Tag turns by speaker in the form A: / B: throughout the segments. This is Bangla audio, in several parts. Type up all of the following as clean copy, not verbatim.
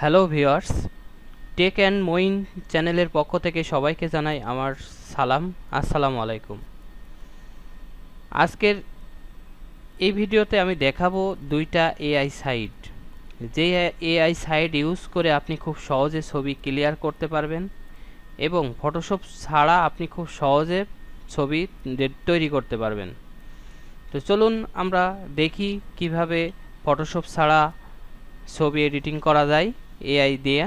A: Hello viewers, tech and Moin চ্যানেলের পক্ষ থেকে সবাইকে জানাই আমার সালাম। আসসালামু আলাইকুম। আজকের এই ভিডিওতে আমি দেখাবো দুইটা এআই সাইট, যে এআই সাইট ইউজ করে আপনি খুব সহজে ছবি ক্লিয়ার করতে পারবেন এবং ফটোশপ ছাড়া আপনি খুব সহজে ছবি তৈরি করতে পারবেন। তো চলুন আমরা দেখি কিভাবে ফটোশপ ছাড়া ছবি এডিটিং করা যায় এআই দিয়ে।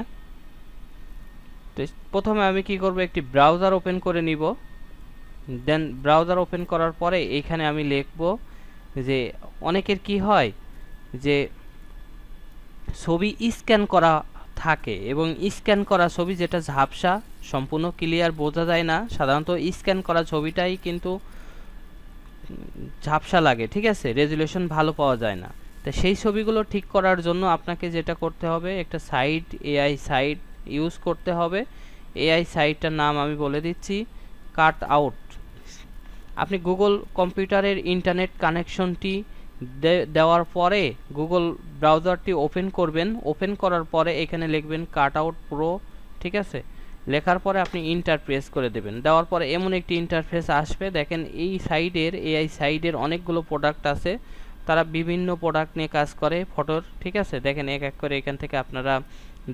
A: তো প্রথমে আমি কি করব, একটি ব্রাউজার ওপেন করে নিব। দেন ব্রাউজার ওপেন করার পরে এইখানে আমি লিখব যে অনেকের কি হয় যে ছবি স্ক্যান করা থাকে এবং স্ক্যান করা ছবি যেটা ঝাপসা, সম্পূর্ণ ক্লিয়ার বোঝা যায় না। সাধারণত স্ক্যান করা ছবিটাই কিন্তু ঝাপসা লাগে, ঠিক আছে, রেজুলেশন ভালো পাওয়া যায় না। তো সেই ছবিগুলো ঠিক করার জন্য আপনাকে যেটা করতে হবে, একটা সাইট, এআই সাইট ইউজ করতে হবে। এআই সাইটটার নাম আমি বলে দিচ্ছি, কাট আউট। আপনি গুগল কম্পিউটারের ইন্টারনেট কানেকশনটি দেওয়ার পরে গুগল ব্রাউজারটি ওপেন করবেন। ওপেন করার পরে এখানে লিখবেন কাট আউট প্রো, ঠিক আছে। লেখার পরে আপনি ইন্টার প্রেস করে দেবেন। দেওয়ার পরে এমন একটি ইন্টারফেস আসবে। দেখেন এই সাইডের, এআই সাইডের অনেকগুলো প্রোডাক্ট আছে, তারা বিভিন্ন প্রোডাক্ট নিয়ে কাজ করে ফটোর, ঠিক আছে। দেখেন এক এক করে এখান থেকে আপনারা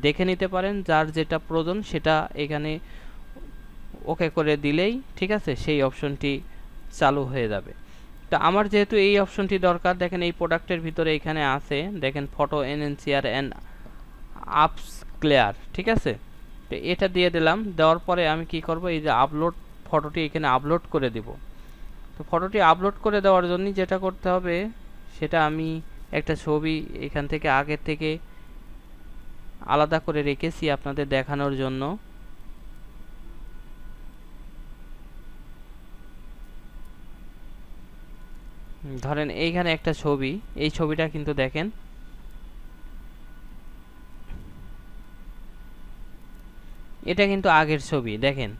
A: দেখে নিতে পারেন, যার যেটা প্রয়োজন সেটা এখানে ওকে করে দিলেই, ঠিক আছে, সেই অপশনটি চালু হয়ে যাবে। তো আমার যেহেতু এই অপশনটি দরকার, দেখেন এই প্রোডাক্টের ভিতরে এখানে আছে, দেখেন ফটো এনহ্যান্সার অ্যান্ড আপস ক্লিয়ার, ঠিক আছে। তো এটা দিয়ে দিলাম। দেওয়ার পরে আমি কি করব, এই যে আপলোড ফটোটি এখানে আপলোড করে দিব। তো ফটোটি আপলোড করে দেওয়ার জন্য যেটা করতে হবে, সেটা আমি একটা ছবি এখান থেকে আগের থেকে আলাদা করে রেখেছি আপনাদের দেখানোর জন্য। ধরেন এইখানে একটা ছবি, এই ছবিটা কিন্তু দেখেন এটা কিন্তু আগের ছবি দেখেন,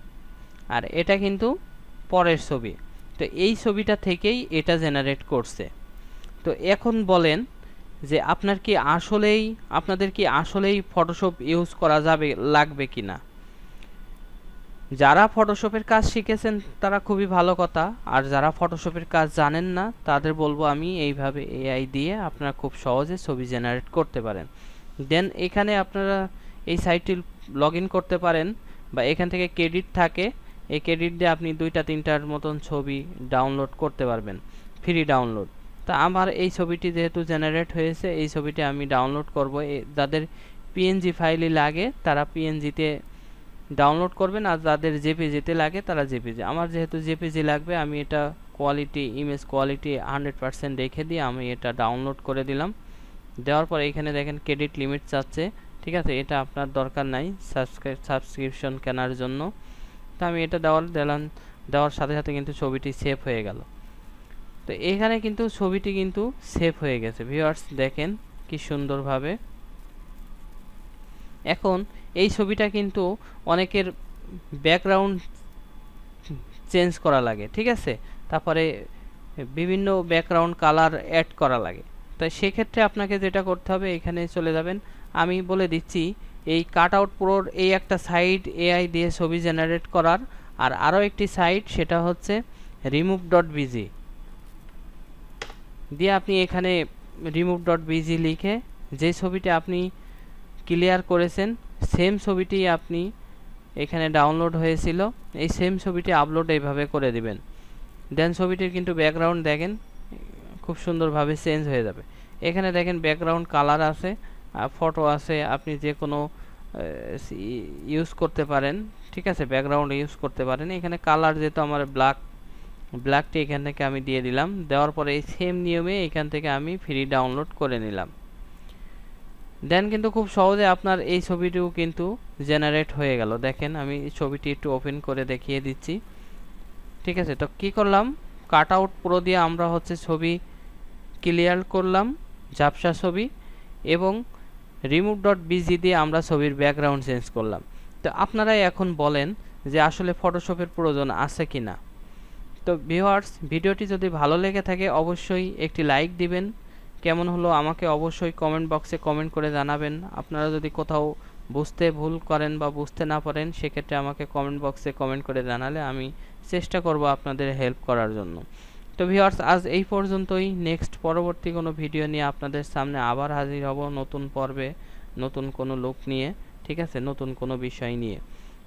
A: আর এটা কিন্তু পরের ছবি। তো এই ছবিটা থেকেই এটা জেনারেট করছে। তো এখন বলেন যে আপনাদের কি আসলেই ফটোশপ ইউজ করা লাগবে কিনা। যারা ফটোশপের কাজ শিখেছেন তারা খুবই ভালো কথা, আর যারা ফটোশপের কাজ জানেন না তাদের বলবো আমি এইভাবে এআই দিয়ে আপনারা খুব সহজে ছবি জেনারেট করতে পারেন। দেন এখানে আপনারা এই সাইটটি লগ ইন করতে পারেন, বা এখান থেকে ক্রেডিট থাকে, এই ক্রেডিট দিয়ে আপনি 2-3টার মতন ছবি ডাউনলোড করতে পারবেন, ফ্রি ডাউনলোড। তা আমার এই ছবিটি যেহেতু জেনারেট হয়েছে, এই ছবিটি আমি ডাউনলোড করব। যাদের পিএনজি ফাইলই লাগে তারা পিএনজিতে ডাউনলোড করবেন, আর যাদের জেপিজিতে লাগে তারা জেপিজি। আমার যেহেতু জেপিজি লাগবে, আমি এটা কোয়ালিটি, ইমেজ কোয়ালিটি 100% রেখে দিয়ে আমি এটা ডাউনলোড করে দিলাম। দেওয়ার পরে এখানে দেখেন ক্রেডিট লিমিট চাচ্ছে, ঠিক আছে, এটা আপনার দরকার নাই সাবস্ক্রিপশন কেনার জন্য। তো আমি এটা দেওয়ার সাথে সাথে কিন্তু ছবিটি সেভ হয়ে গেল। তো এখানে কিন্তু ছবিটি কিন্তু সেভ হয়ে গেছে ভিউয়ার্স, দেখেন কি সুন্দরভাবে। এখন এই ছবিটা কিন্তু অনেকের ব্যাকগ্রাউন্ড চেঞ্জ করা লাগে, ঠিক আছে, তারপরে বিভিন্ন ব্যাকগ্রাউন্ড কালার অ্যাড করা লাগে। তো সেক্ষেত্রে আপনাকে যেটা করতে হবে, এখানে চলে যাবেন। আমি বলে দিচ্ছি, এই কাট আউট প্রোর এই একটা সাইট এআই দিয়ে ছবি জেনারেট করার, আর আরও একটি সাইট, সেটা হচ্ছে remove.bg দিয়ে আপনি এখানে remove.bg লিখে যে ছবিটি আপনি ক্লিয়ার করেছেন সেম ছবিটি আপনি এখানে ডাউনলোড হয়েছিল, এই সেম ছবিটি আপলোড এইভাবে করে দিবেন। দেন ছবিটির কিন্তু ব্যাকগ্রাউন্ড দেখেন খুব সুন্দরভাবে চেঞ্জ হয়ে যাবে। এখানে দেখেন ব্যাকগ্রাউন্ড কালার আছে, ফটো আছে, আপনি যে কোনো ইউজ করতে পারেন, ঠিক আছে, ব্যাকগ্রাউন্ড ইউজ করতে পারেন। এখানে কালার যেহেতু আমার ব্ল্যাকটি এখান থেকে আমি দিয়ে দিলাম। দেওয়ার পরে এই সেম নিয়মে এখান থেকে আমি ফ্রি ডাউনলোড করে নিলাম। দেন কিন্তু খুব সহজে আপনার এই ছবিটিও কিন্তু জেনারেট হয়ে গেল। দেখেন আমি ছবিটি একটু ওপেন করে দেখিয়ে দিচ্ছি, ঠিক আছে। তো কি করলাম, কাট আউট প্রো দিয়ে আমরা হচ্ছে ছবি ক্লিয়ার করলাম, ঝাপসা ছবি, এবং remove.bg দিয়ে আমরা ছবির ব্যাকগ্রাউন্ড চেঞ্জ করলাম। তো আপনারাই এখন বলেন যে আসলে ফটোশপের প্রয়োজন আছে কিনা। তো ভিউয়ার্স, ভিডিওটি যদি ভালো লেগে থাকে অবশ্যই একটি লাইক দিবেন, কেমন হলো আমাকে অবশ্যই কমেন্ট বক্সে কমেন্ট করে জানাবেন। আপনারা যদি কোথাও বুঝতে ভুল করেন বা বুঝতে না পারেন সেক্ষেত্রে আমাকে কমেন্ট বক্সে কমেন্ট করে জানালে আমি চেষ্টা করব আপনাদের হেল্প করার জন্য। তো ভিউয়ার্স, আজ এই পর্যন্তই। নেক্সট পরবর্তী কোনো ভিডিও নিয়ে আপনাদের সামনে আবার হাজির হব নতুন পর্বে, নতুন কোনো লুক নিয়ে, ঠিক আছে, নতুন কোনো বিষয় নিয়ে।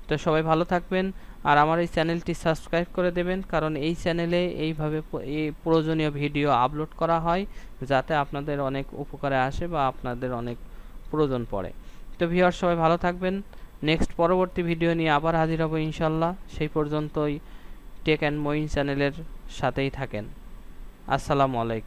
A: তো সবাই ভালো থাকবেন আর আমার এই চ্যানেলটি সাবস্ক্রাইব করে দেবেন, কারণ এই চ্যানেলে এইভাবে এই প্রয়োজনীয় ভিডিও আপলোড করা হয় যাতে আপনাদের অনেক উপকারে আসে বা আপনাদের অনেক প্রয়োজন পড়ে। তো ভিউয়ার সবাই ভালো থাকবেন। নেক্সট পরবর্তী ভিডিও নিয়ে আবার হাজির হব ইনশাল্লাহ। সেই পর্যন্তই টেক অ্যান্ড মইন চ্যানেলের সাথেই থাকেন। আসসালামু আলাইকুম।